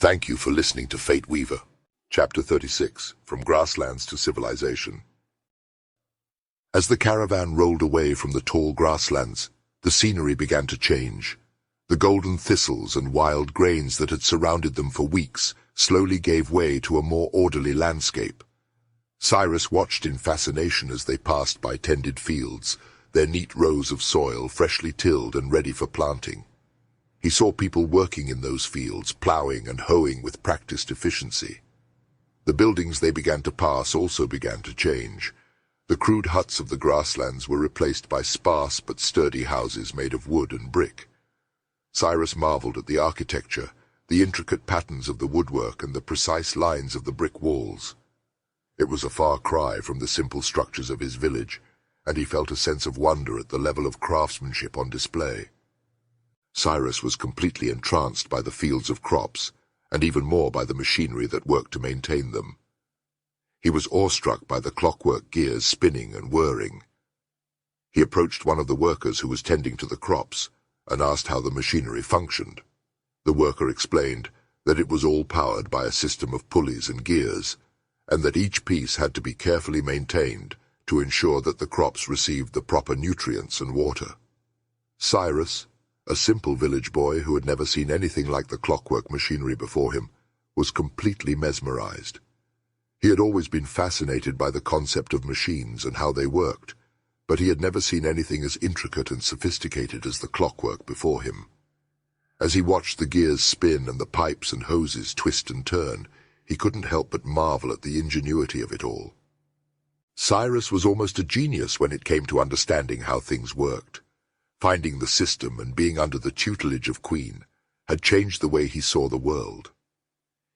Thank you for listening to Fate Weaver. Chapter 36, From Grasslands to Civilization. As the caravan rolled away from the tall grasslands, the scenery began to change. The golden thistles and wild grains that had surrounded them for weeks slowly gave way to a more orderly landscape. Cyrus watched in fascination as they passed by tended fields, their neat rows of soil freshly tilled and ready for planting. He saw people working in those fields, plowing and hoeing with practiced efficiency. The buildings they began to pass also began to change. The crude huts of the grasslands were replaced by sparse but sturdy houses made of wood and brick. Cyrus marveled at the architecture, the intricate patterns of the woodwork and the precise lines of the brick walls. It was a far cry from the simple structures of his village, and he felt a sense of wonder at the level of craftsmanship on display. Cyrus was completely entranced by the fields of crops, and even more by the machinery that worked to maintain them. He was awestruck by the clockwork gears spinning and whirring. He approached one of the workers who was tending to the crops, and asked how the machinery functioned. The worker explained that it was all powered by a system of pulleys and gears, and that each piece had to be carefully maintained to ensure that the crops received the proper nutrients and water. Cyrus, a simple village boy who had never seen anything like the clockwork machinery before him, was completely mesmerized. He had always been fascinated by the concept of machines and how they worked, but he had never seen anything as intricate and sophisticated as the clockwork before him. As he watched the gears spin and the pipes and hoses twist and turn, he couldn't help but marvel at the ingenuity of it all. Cyrus was almost a genius when it came to understanding how things worked. Finding the system and being under the tutelage of Queen had changed the way he saw the world.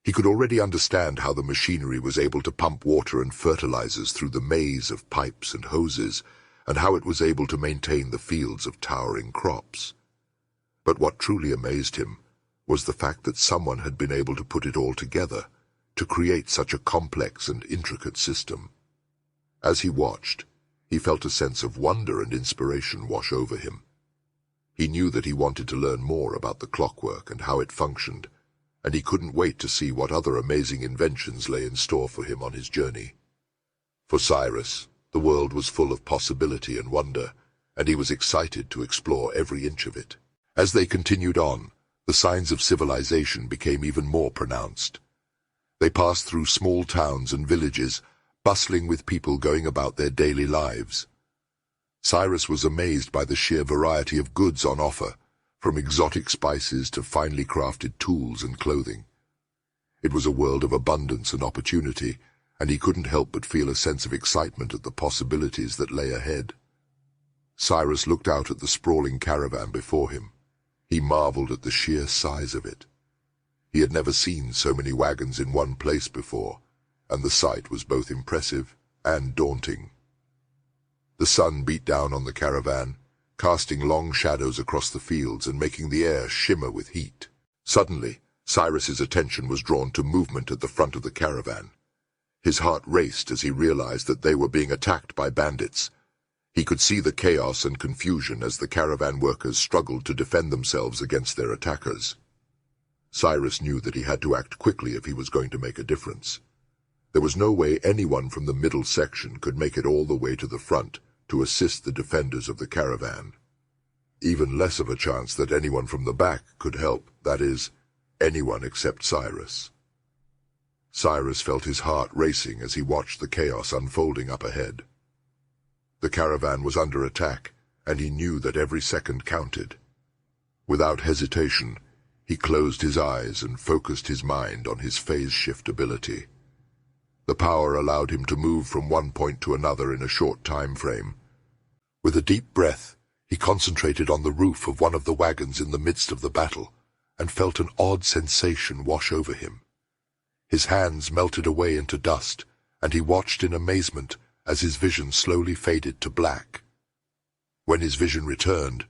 He could already understand how the machinery was able to pump water and fertilizers through the maze of pipes and hoses, and how it was able to maintain the fields of towering crops. But what truly amazed him was the fact that someone had been able to put it all together, to create such a complex and intricate system. As he watched, he felt a sense of wonder and inspiration wash over him. He knew that he wanted to learn more about the clockwork and how it functioned, and he couldn't wait to see what other amazing inventions lay in store for him on his journey. For Cyrus, the world was full of possibility and wonder, and he was excited to explore every inch of it. As they continued on, the signs of civilization became even more pronounced. They passed through small towns and villages, bustling with people going about their daily lives. Cyrus was amazed by the sheer variety of goods on offer, from exotic spices to finely crafted tools and clothing. It was a world of abundance and opportunity, and he couldn't help but feel a sense of excitement at the possibilities that lay ahead. Cyrus looked out at the sprawling caravan before him. He marveled at the sheer size of it. He had never seen so many wagons in one place before, and the sight was both impressive and daunting. The sun beat down on the caravan, casting long shadows across the fields and making the air shimmer with heat. Suddenly, Cyrus's attention was drawn to movement at the front of the caravan. His heart raced as he realized that they were being attacked by bandits. He could see the chaos and confusion as the caravan workers struggled to defend themselves against their attackers. Cyrus knew that he had to act quickly if he was going to make a difference. There was no way anyone from the middle section could make it all the way to the front to assist the defenders of the caravan. Even less of a chance that anyone from the back could help, that is, anyone except Cyrus. Cyrus felt his heart racing as he watched the chaos unfolding up ahead. The caravan was under attack, and he knew that every second counted. Without hesitation, he closed his eyes and focused his mind on his phase shift ability. The power allowed him to move from one point to another in a short time frame. With a deep breath, he concentrated on the roof of one of the wagons in the midst of the battle, and felt an odd sensation wash over him. His hands melted away into dust, and he watched in amazement as his vision slowly faded to black. When his vision returned,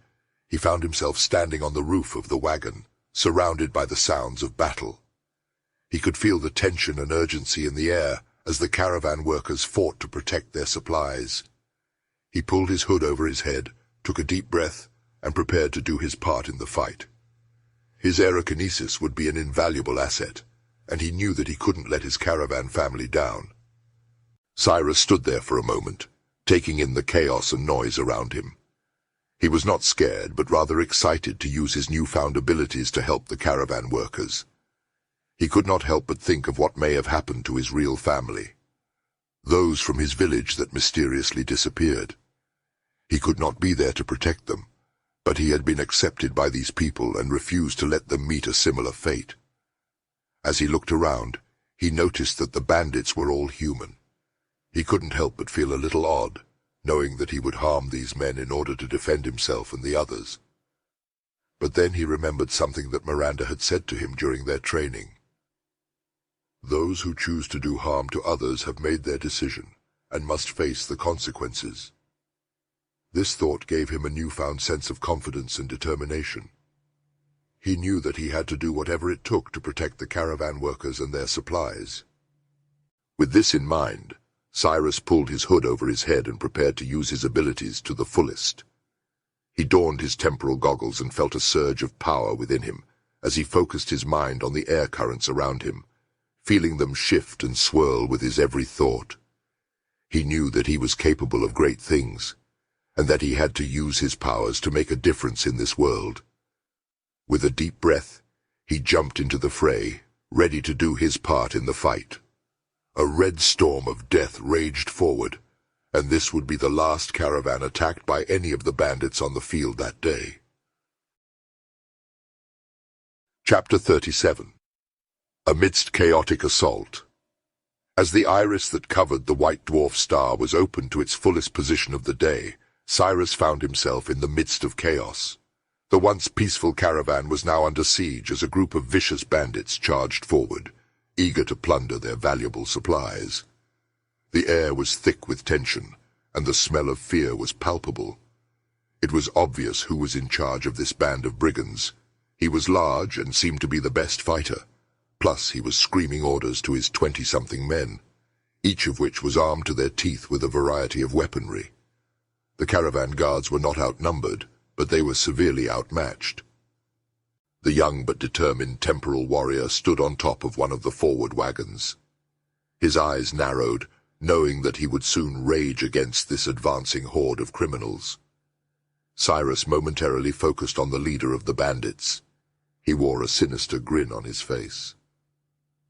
he found himself standing on the roof of the wagon, surrounded by the sounds of battle. He could feel the tension and urgency in the air as the caravan workers fought to protect their supplies. He pulled his hood over his head, took a deep breath, and prepared to do his part in the fight. His aerokinesis would be an invaluable asset, and he knew that he couldn't let his caravan family down. Cyrus stood there for a moment, taking in the chaos and noise around him. He was not scared, but rather excited to use his newfound abilities to help the caravan workers. He could not help but think of what may have happened to his real family, those from his village that mysteriously disappeared. He could not be there to protect them, but he had been accepted by these people and refused to let them meet a similar fate. As he looked around, he noticed that the bandits were all human. He couldn't help but feel a little odd, knowing that he would harm these men in order to defend himself and the others. But then he remembered something that Miranda had said to him during their training. Those who choose to do harm to others have made their decision, and must face the consequences. This thought gave him a newfound sense of confidence and determination. He knew that he had to do whatever it took to protect the caravan workers and their supplies. With this in mind, Cyrus pulled his hood over his head and prepared to use his abilities to the fullest. He donned his temporal goggles and felt a surge of power within him as he focused his mind on the air currents around him, feeling them shift and swirl with his every thought. He knew that he was capable of great things, and that he had to use his powers to make a difference in this world. With a deep breath, he jumped into the fray, ready to do his part in the fight. A red storm of death raged forward, and this would be the last caravan attacked by any of the bandits on the field that day. Chapter 37. Amidst chaotic assault. As the iris that covered the white dwarf star was opened to its fullest position of the day, Cyrus found himself in the midst of chaos. The once peaceful caravan was now under siege as a group of vicious bandits charged forward, eager to plunder their valuable supplies. The air was thick with tension, and the smell of fear was palpable. It was obvious who was in charge of this band of brigands. He was large and seemed to be the best fighter. Plus, he was screaming orders to his 20-something men, each of which was armed to their teeth with a variety of weaponry. The caravan guards were not outnumbered, but they were severely outmatched. The young but determined Temporal Warrior stood on top of one of the forward wagons. His eyes narrowed, knowing that he would soon rage against this advancing horde of criminals. Cyrus momentarily focused on the leader of the bandits. He wore a sinister grin on his face.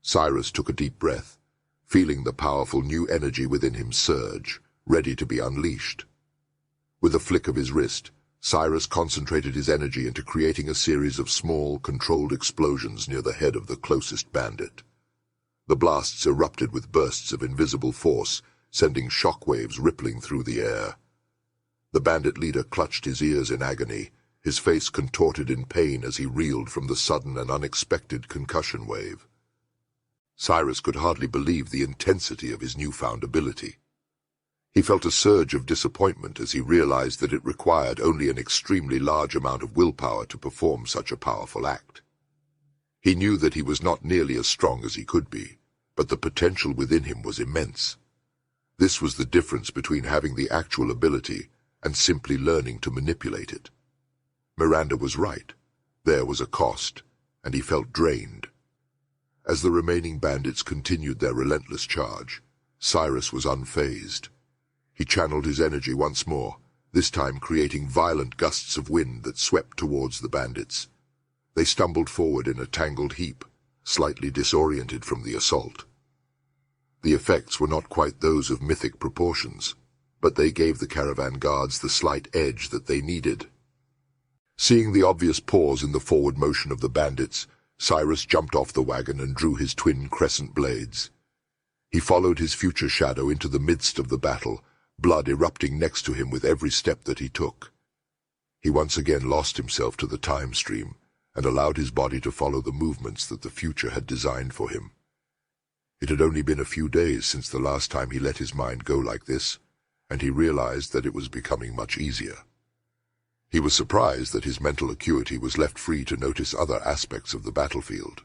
Cyrus took a deep breath, feeling the powerful new energy within him surge, ready to be unleashed. With a flick of his wrist, Cyrus concentrated his energy into creating a series of small, controlled explosions near the head of the closest bandit. The blasts erupted with bursts of invisible force, sending shock waves rippling through the air. The bandit leader clutched his ears in agony, his face contorted in pain as he reeled from the sudden and unexpected concussion wave. Cyrus could hardly believe the intensity of his newfound ability. He felt a surge of disappointment as he realized that it required only an extremely large amount of willpower to perform such a powerful act. He knew that he was not nearly as strong as he could be, but the potential within him was immense. This was the difference between having the actual ability and simply learning to manipulate it. Miranda was right. There was a cost, and he felt drained. As the remaining bandits continued their relentless charge, Cyrus was unfazed. He channeled his energy once more, this time creating violent gusts of wind that swept towards the bandits. They stumbled forward in a tangled heap, slightly disoriented from the assault. The effects were not quite those of mythic proportions, but they gave the caravan guards the slight edge that they needed. Seeing the obvious pause in the forward motion of the bandits, Cyrus jumped off the wagon and drew his twin crescent blades. He followed his future shadow into the midst of the battle, blood erupting next to him with every step that he took. He once again lost himself to the time stream, and allowed his body to follow the movements that the future had designed for him. It had only been a few days since the last time he let his mind go like this, and he realized that it was becoming much easier. He was surprised that his mental acuity was left free to notice other aspects of the battlefield.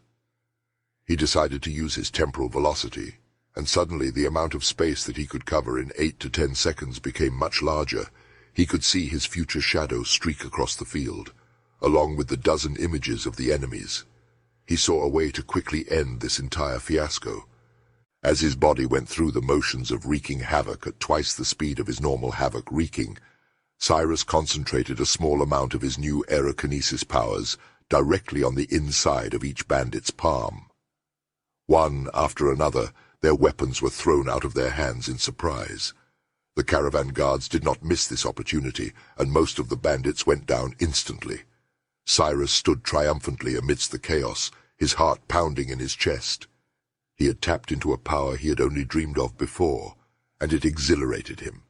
He decided to use his temporal velocity, and suddenly the amount of space that he could cover in 8 to 10 seconds became much larger. He could see his future shadow streak across the field, along with the dozen images of the enemies. He saw a way to quickly end this entire fiasco. As his body went through the motions of wreaking havoc at twice the speed of his normal havoc wreaking, Cyrus concentrated a small amount of his new aerokinesis powers directly on the inside of each bandit's palm. One after another, their weapons were thrown out of their hands in surprise. The caravan guards did not miss this opportunity, and most of the bandits went down instantly. Cyrus stood triumphantly amidst the chaos, his heart pounding in his chest. He had tapped into a power he had only dreamed of before, and it exhilarated him.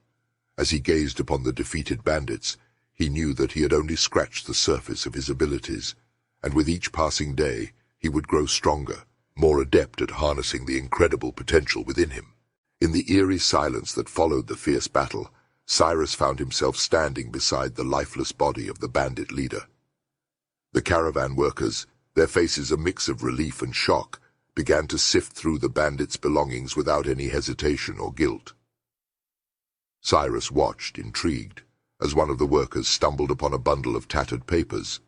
As he gazed upon the defeated bandits, he knew that he had only scratched the surface of his abilities, and with each passing day he would grow stronger, more adept at harnessing the incredible potential within him. In the eerie silence that followed the fierce battle, Cyrus found himself standing beside the lifeless body of the bandit leader. The caravan workers, their faces a mix of relief and shock, began to sift through the bandits' belongings without any hesitation or guilt. Cyrus watched, intrigued, as one of the workers stumbled upon a bundle of tattered papers.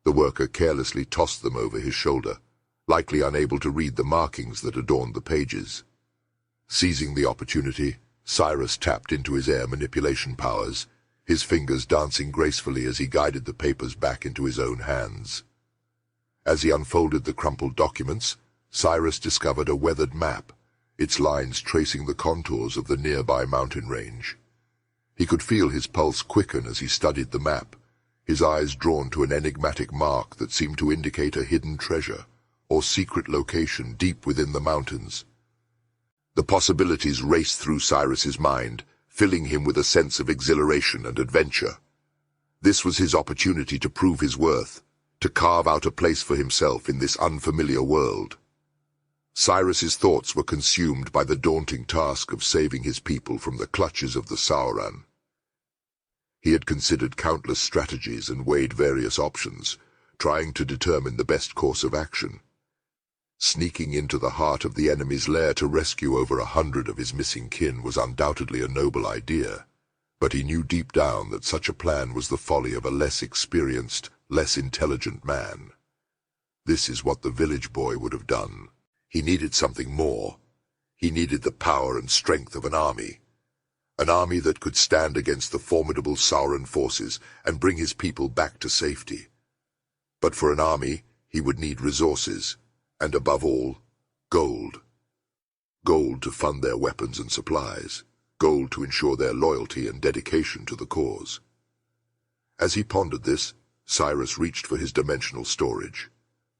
The worker carelessly tossed them over his shoulder, likely unable to read the markings that adorned the pages. Seizing the opportunity, Cyrus tapped into his air manipulation powers, his fingers dancing gracefully as he guided the papers back into his own hands. As he unfolded the crumpled documents, Cyrus discovered a weathered map, its lines tracing the contours of the nearby mountain range. He could feel his pulse quicken as he studied the map, his eyes drawn to an enigmatic mark that seemed to indicate a hidden treasure or secret location deep within the mountains. The possibilities raced through Cyrus's mind, filling him with a sense of exhilaration and adventure. This was his opportunity to prove his worth, to carve out a place for himself in this unfamiliar world. Cyrus's thoughts were consumed by the daunting task of saving his people from the clutches of the Sauron. He had considered countless strategies and weighed various options, trying to determine the best course of action. Sneaking into the heart of the enemy's lair to rescue over 100 of his missing kin was undoubtedly a noble idea, but he knew deep down that such a plan was the folly of a less experienced, less intelligent man. This is what the village boy would have done. He needed something more. He needed the power and strength of an army that could stand against the formidable Sauron forces and bring his people back to safety. But for an army, he would need resources, and above all, gold. Gold to fund their weapons and supplies, gold to ensure their loyalty and dedication to the cause. As he pondered this, Cyrus reached for his dimensional storage.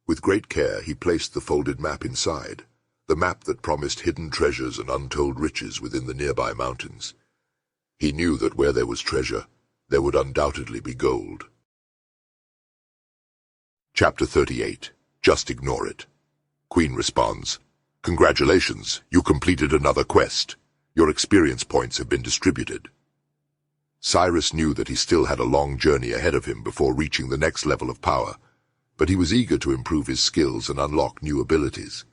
With great care, he placed the folded map inside, the map that promised hidden treasures and untold riches within the nearby mountains. He knew that where there was treasure, there would undoubtedly be gold. Chapter 38. Just ignore it. Queen responds, "Congratulations, you completed another quest. Your experience points have been distributed." Cyrus knew that he still had a long journey ahead of him before reaching the next level of power, but he was eager to improve his skills and unlock new abilities.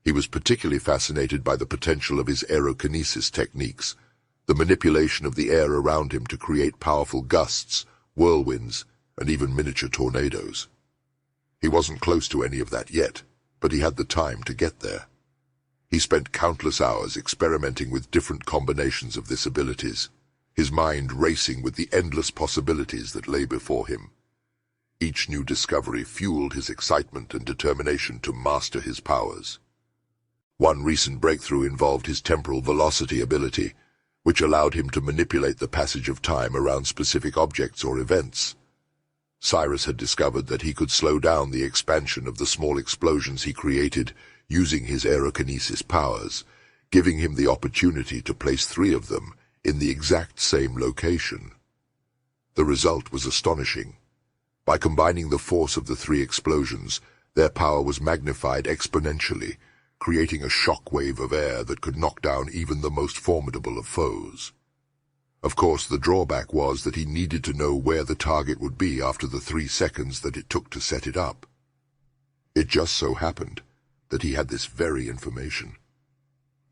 He was particularly fascinated by the potential of his aerokinesis techniques, the manipulation of the air around him to create powerful gusts, whirlwinds, and even miniature tornadoes. He wasn't close to any of that yet, but he had the time to get there. He spent countless hours experimenting with different combinations of these abilities, his mind racing with the endless possibilities that lay before him. Each new discovery fueled his excitement and determination to master his powers. One recent breakthrough involved his temporal velocity ability, which allowed him to manipulate the passage of time around specific objects or events. Cyrus had discovered that he could slow down the expansion of the small explosions he created using his aerokinesis powers, giving him the opportunity to place 3 of them in the exact same location. The result was astonishing. By combining the force of the 3 explosions, their power was magnified exponentially, creating a shock wave of air that could knock down even the most formidable of foes. Of course, the drawback was that he needed to know where the target would be after the 3 seconds that it took to set it up. It just so happened that he had this very information.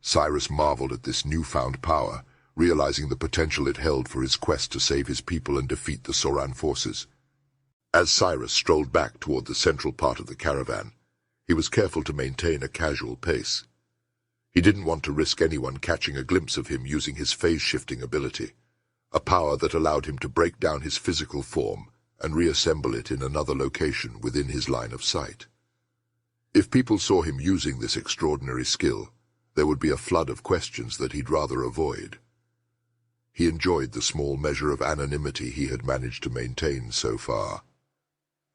Cyrus marveled at this newfound power, realizing the potential it held for his quest to save his people and defeat the Sauron forces. As Cyrus strolled back toward the central part of the caravan, he was careful to maintain a casual pace. He didn't want to risk anyone catching a glimpse of him using his phase-shifting ability, a power that allowed him to break down his physical form and reassemble it in another location within his line of sight. If people saw him using this extraordinary skill, there would be a flood of questions that he'd rather avoid. He enjoyed the small measure of anonymity he had managed to maintain so far.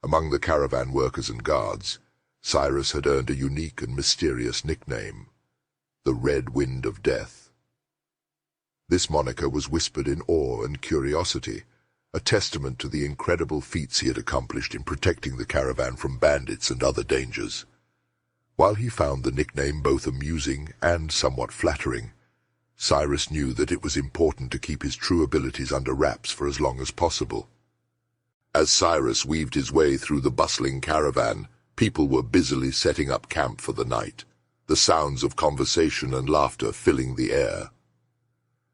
Among the caravan workers and guards, Cyrus had earned a unique and mysterious nickname, the Red Wind of Death. This moniker was whispered in awe and curiosity, a testament to the incredible feats he had accomplished in protecting the caravan from bandits and other dangers. While he found the nickname both amusing and somewhat flattering, Cyrus knew that it was important to keep his true abilities under wraps for as long as possible. As Cyrus weaved his way through the bustling caravan, people were busily setting up camp for the night, the sounds of conversation and laughter filling the air.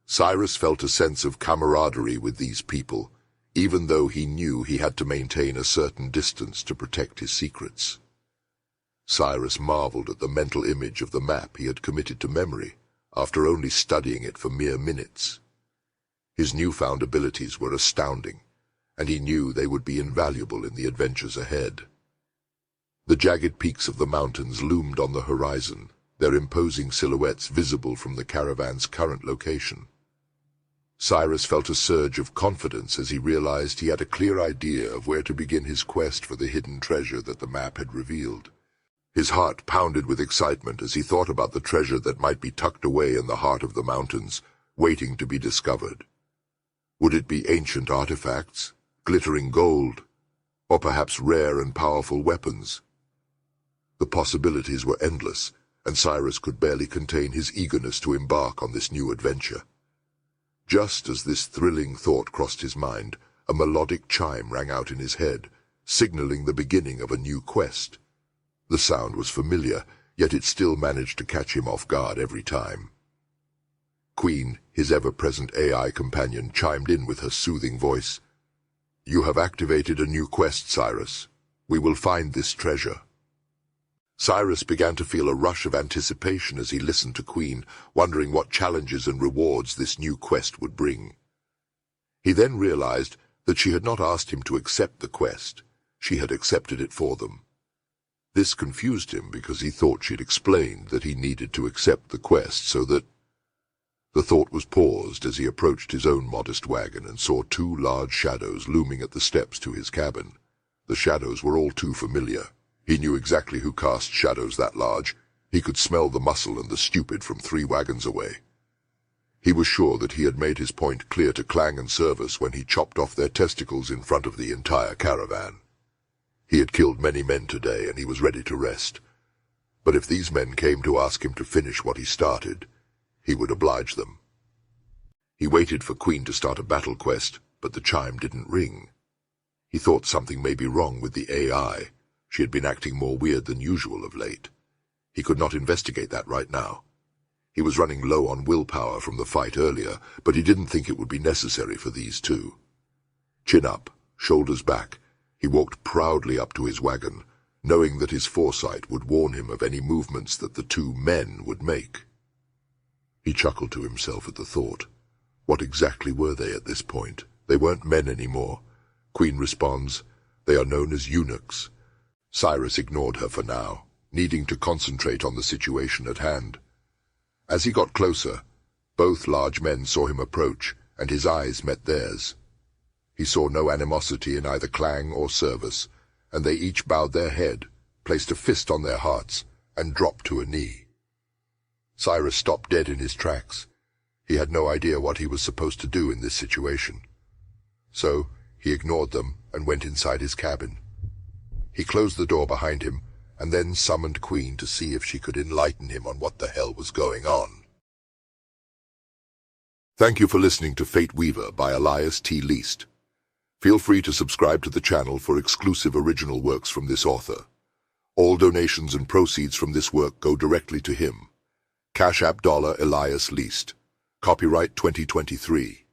Cyrus felt a sense of camaraderie with these people, even though he knew he had to maintain a certain distance to protect his secrets. Cyrus marveled at the mental image of the map he had committed to memory, after only studying it for mere minutes. His newfound abilities were astounding, and he knew they would be invaluable in the adventures ahead. The jagged peaks of the mountains loomed on the horizon, their imposing silhouettes visible from the caravan's current location. Cyrus felt a surge of confidence as he realized he had a clear idea of where to begin his quest for the hidden treasure that the map had revealed. His heart pounded with excitement as he thought about the treasure that might be tucked away in the heart of the mountains, waiting to be discovered. Would it be ancient artifacts, glittering gold, or perhaps rare and powerful weapons? The possibilities were endless, and Cyrus could barely contain his eagerness to embark on this new adventure. Just as this thrilling thought crossed his mind, a melodic chime rang out in his head, signaling the beginning of a new quest. The sound was familiar, yet it still managed to catch him off guard every time. Queen, his ever-present AI companion, chimed in with her soothing voice. "You have activated a new quest, Cyrus. We will find this treasure." Cyrus began to feel a rush of anticipation as he listened to Queen, wondering what challenges and rewards this new quest would bring. He then realized that she had not asked him to accept the quest. She had accepted it for them. This confused him because he thought she'd explained that he needed to accept the quest so that... The thought was paused as he approached his own modest wagon and saw two large shadows looming at the steps to his cabin. The shadows were all too familiar. He knew exactly who cast shadows that large. He could smell the muscle and the stupid from 3 wagons away. He was sure that he had made his point clear to Clang and Service when he chopped off their testicles in front of the entire caravan. He had killed many men today, and he was ready to rest. But if these men came to ask him to finish what he started, he would oblige them. He waited for Queen to start a battle quest, but the chime didn't ring. He thought something may be wrong with the AI. She had been acting more weird than usual of late. He could not investigate that right now. He was running low on willpower from the fight earlier, but he didn't think it would be necessary for these two. Chin up, shoulders back, he walked proudly up to his wagon, knowing that his foresight would warn him of any movements that the 2 men would make. He chuckled to himself at the thought. What exactly were they at this point? They weren't men anymore. Queen responds, "They are known as eunuchs." Cyrus ignored her for now, needing to concentrate on the situation at hand. As he got closer, both large men saw him approach, and his eyes met theirs. He saw no animosity in either Clang or Service, and they each bowed their head, placed a fist on their hearts, and dropped to a knee. Cyrus stopped dead in his tracks. He had no idea what he was supposed to do in this situation. So he ignored them and went inside his cabin. He closed the door behind him, and then summoned Queen to see if she could enlighten him on what the hell was going on. Thank you for listening to Fate Weaver by Elias T. Least. Feel free to subscribe to the channel for exclusive original works from this author. All donations and proceeds from this work go directly to him. Cash App $EliasLeast. Copyright 2023.